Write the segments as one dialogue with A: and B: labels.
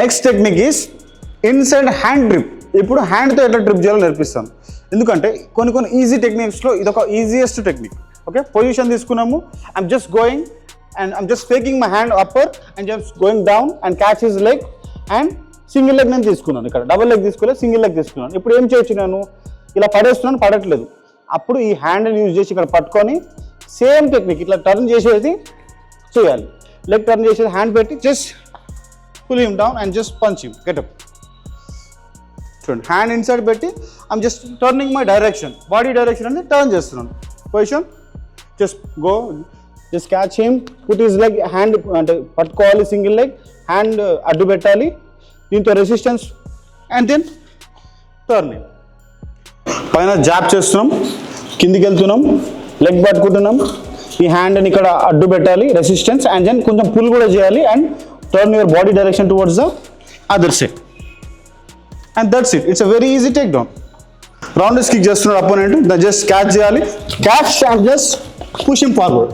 A: Next technique is inside hand trip. ఇప్పుడు హ్యాండ్తో ఎట్లా ట్రిప్ చేయాలో నేర్పిస్తాను. ఎందుకంటే కొన్ని ఈజీ టెక్నిక్స్లో ఇదొక ఈజియెస్ట్ టెక్నిక్. ఓకే, పొజిషన్ తీసుకున్నాము. I'm just going and I'm just taking my hand upper and just going down and catch his leg and single leg నేను తీసుకున్నాను. ఇక్కడ డబుల్ లెగ్ తీసుకోలేదు, సింగిల్ లెగ్ తీసుకున్నాను. ఇప్పుడు ఏం చేయొచ్చు, నేను ఇలా పడేస్తున్నాను, పడట్లేదు. అప్పుడు ఈ హ్యాండ్ని యూజ్ చేసి ఇక్కడ పట్టుకొని సేమ్ టెక్నిక్ ఇట్లా టర్న్ చేసేది చేయాలి. లెగ్ టర్న్ చేసేది హ్యాండ్ పెట్టి just pull him down and just punch him, get up. చూడండి, హ్యాండ్ ఇన్సైడ్ పెట్టి I'm just turning my direction, body direction అనేది టర్న్ చేస్తున్నాను. Position just go, just catch him, put his leg, hand అంటే పట్టుకోవాలి, single leg, hand అడ్డు పెట్టాలి, దీంతో resistance and then turning. పైన జాబ్ చేస్తున్నాం, కిందికి వెళ్తున్నాం, లెగ్ పట్టుకుంటున్నాం, ఈ హ్యాండ్ని ఇక్కడ అడ్డు పెట్టాలి, రెసిస్టెన్స్, అండ్ దెన్ కొంచెం పుల్ కూడా చేయాలి and turn your body direction towards the other side. And that's it. It's a very easy take down. Round kick చేస్తున్నాడు అపోనెంట్, జస్ట్ క్యాచ్ చేయాలి, catch and just push him forward.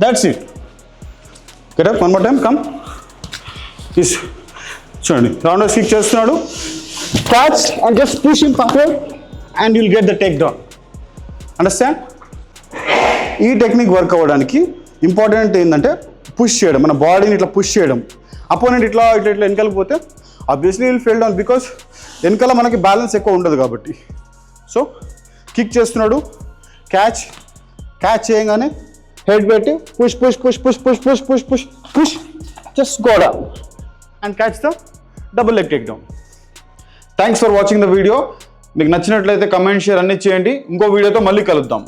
A: That's it. Get up, one more time, come. చూడండి, round kick చేస్తున్నాడు, catch and just push him forward and you'll get the take down. Understand? ఈ technique work అవ్వడానికి important ఏంటంటే push చేయడం, మన బాడీని ఇట్లా push చేయడం. అపోనెంట్ ఇట్లా ఇట్లా ఇట్లా వెనకాలకు పోతే obviously will fail down because వెనకాల మనకి బ్యాలెన్స్ ఎక్కువ ఉండదు కాబట్టి. సో కిక్ చేస్తున్నాడు, క్యాచ్ చేయగానే హెడ్ పెట్టి push push push push push push push push push just go down and catch the double leg take down. Thanks for watching the video. మీకు నచ్చినట్లయితే కమెంట్, షేర్ అన్నీ చేయండి. ఇంకో వీడియోతో మళ్ళీ కలుద్దాం.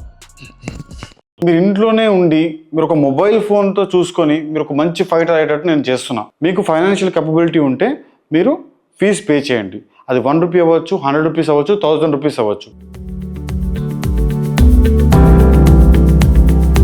A: మీరు ఇంట్లోనే ఉండి మీరు ఒక మొబైల్ ఫోన్తో చూసుకొని మీరు ఒక మంచి ఫైటర్ అయ్యేటట్టు నేను చేస్తున్నా. మీకు ఫైనాన్షియల్ కేపబిలిటీ ఉంటే మీరు ఫీజు పే చేయండి. అది 1 రూపీ అవ్వచ్చు, 100 రూపీస్ అవ్వచ్చు, 1000 రూపీస్ అవ్వచ్చు.